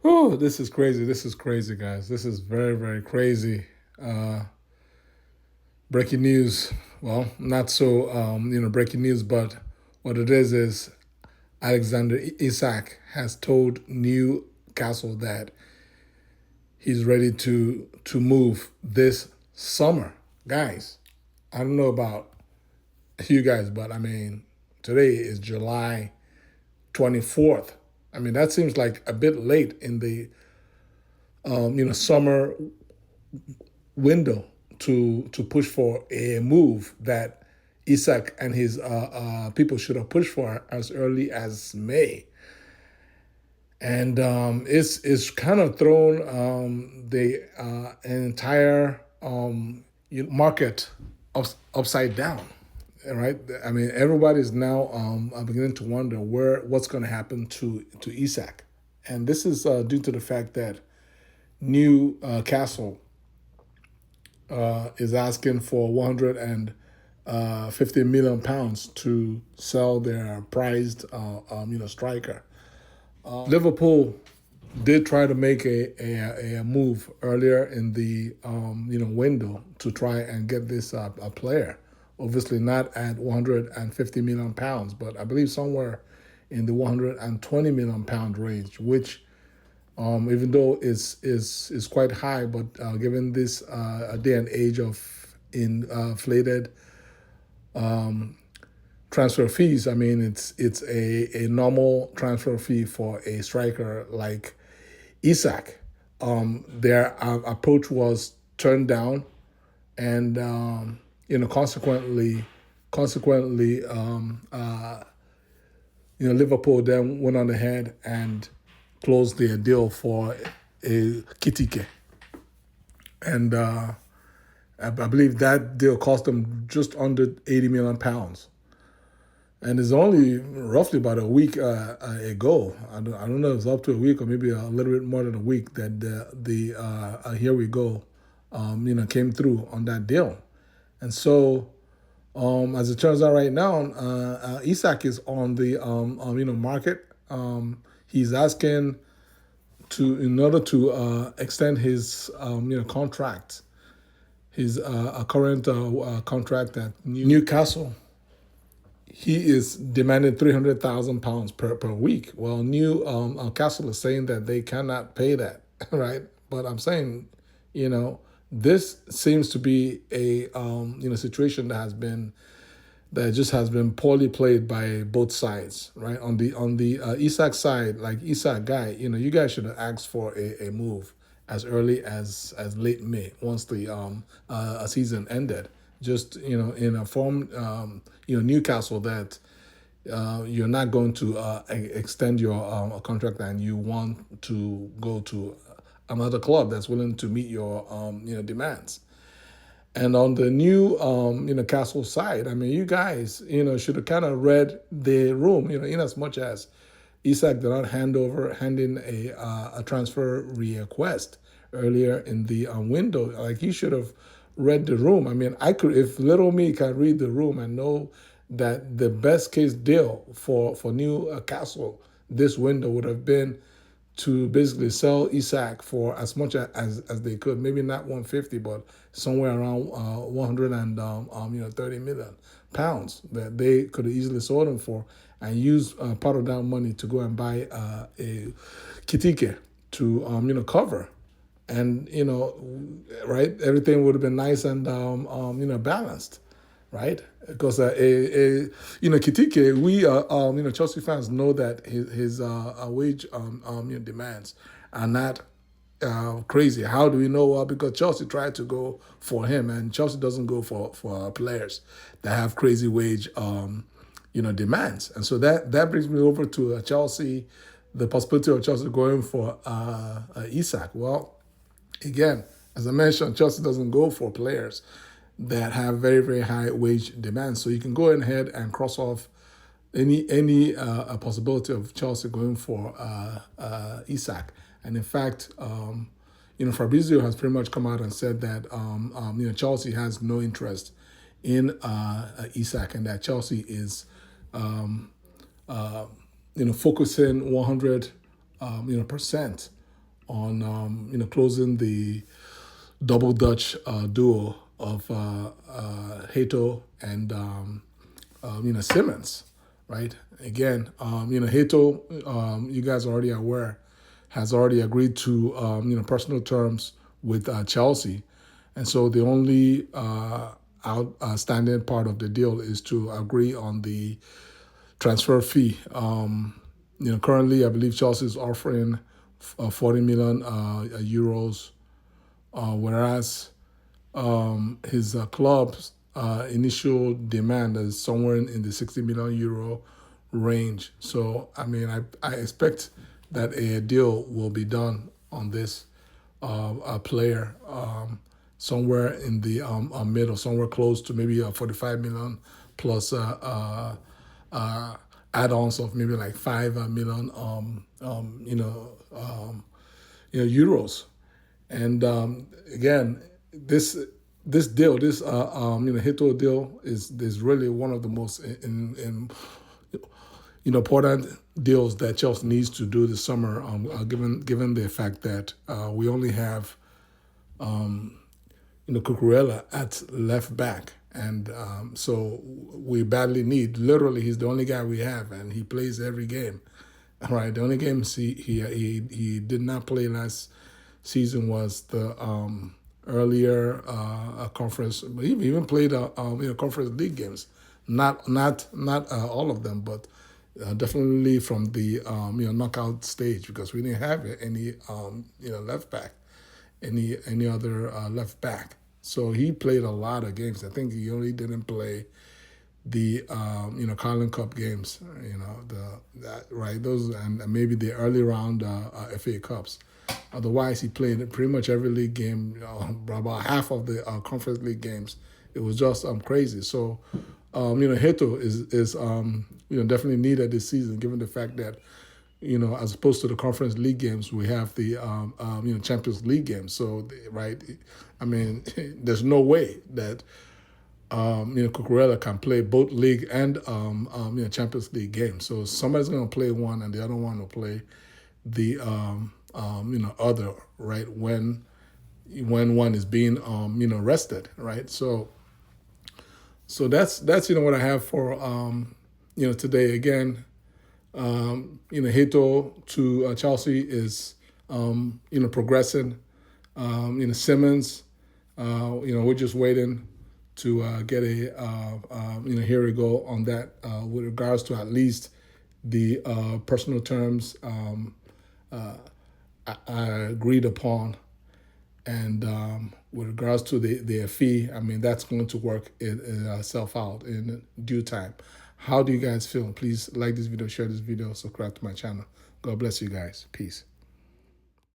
Oh, this is crazy. This is crazy, guys. This is very, very crazy. Uh, Breaking news. Well, not so, breaking news, but what it is Alexander Isak has told Newcastle that he's ready to move this summer. Guys, I don't know about you guys, but I mean, today is July 24th. I mean, that seems like a bit late in the summer window to push for a move that Isak and his people should have pushed for as early as May. And it's kind of thrown the entire market upside down, right? I mean, everybody's now beginning to wonder what's going to happen to Isak, and this is due to the fact that Newcastle is asking for 150 million pounds to sell their prized striker. Liverpool did try to make a move earlier in the window to try and get this a player. Obviously not at 150 million pounds, but I believe somewhere in the 120 million pound range, which even though is quite high, but given this day and age of inflated transfer fees, I mean it's a normal transfer fee for a striker like Isak. Their approach was turned down, and consequently, Liverpool then went on ahead and closed their deal for a Kitike, and I believe that deal cost them just under 80 million pounds. And it's only roughly about a week ago. I don't know if it's up to a week or maybe a little bit more than a week that the here we go, came through on that deal. And so, as it turns out right now, Isak is on the market. He's asking in order to extend his contract, his current contract at Newcastle. He is demanding £300,000 per week. Well, Newcastle is saying that they cannot pay that, right? But I'm saying, this seems to be a situation that just has been poorly played by both sides, right? On the Isak side, like Isak guy, you guys should have asked for a move as early as late May, once the season ended. Just inform Newcastle that you're not going to extend your contract, and you want to go to another club that's willing to meet your demands. And on the new, Castle side, I mean, you guys, should have kind of read the room, in as much as Isak did not hand in a transfer request earlier in the window. Like, he should have read the room. I mean, if little me can read the room and know that the best case deal for Newcastle this window would have been to basically sell Isak for as much as they could. Maybe not 150, but somewhere around 130 million pounds that they could have easily sold him for, and use part of that money to go and buy a Kitike to cover. And right, everything would have been nice and balanced, right? Because Kitike, we Chelsea fans know that his wage demands are not crazy. How do we know? Well, because Chelsea tried to go for him, and Chelsea doesn't go for players that have crazy wage demands. And so that brings me over to Chelsea, the possibility of Chelsea going for Isak. Well, again, as I mentioned, Chelsea doesn't go for players that have very, very high wage demands. So you can go ahead and cross off any possibility of Chelsea going for Isak. And in fact, Fabrizio has pretty much come out and said that Chelsea has no interest in Isak, and that Chelsea is focusing 100 percent on closing the double Dutch duo of Hato and Simmons, right? Again, Hato, you guys are already aware, has already agreed to personal terms with Chelsea, and so the only outstanding part of the deal is to agree on the transfer fee. Currently, I believe Chelsea is offering 40 million euros, whereas his club's initial demand is somewhere in the 60 million euro range. So, I mean, I expect that a deal will be done on this player somewhere in the middle, somewhere close to maybe 45 million plus add-ons of maybe like 5 million, euros. And again, this deal, this Hito deal is really one of the most important deals that Chelsea needs to do this summer. Given the fact that we only have Cucurella at left back, and so we badly need. Literally, he's the only guy we have, and he plays every game. All right, the only games he did not play last season was the earlier conference. But he even played conference league games. Not all of them, but definitely from the knockout stage, because we didn't have any left back, any other left back. So he played a lot of games. I think he only didn't play the Carling Cup games, those, and maybe the early round FA Cups. Otherwise, he played pretty much every league game, about half of the conference league games. It was just crazy. So, Hato is definitely needed this season, given the fact that as opposed to the conference league games, we have the Champions League games. So, right, I mean, there's no way that Cucurella can play both league and Champions League games. So somebody's going to play one, and the other one will play the other, right, when one is being rested, right? So that's what I have for today. Again, Hato to Chelsea is progressing. Simmons, we're just waiting to get a here we go on that with regards to at least the personal terms I agreed upon, and with regards to the fee, I mean, that's going to work itself out in due time. How do you guys feel? Please like this video, share this video, subscribe to my channel. God bless you guys. Peace.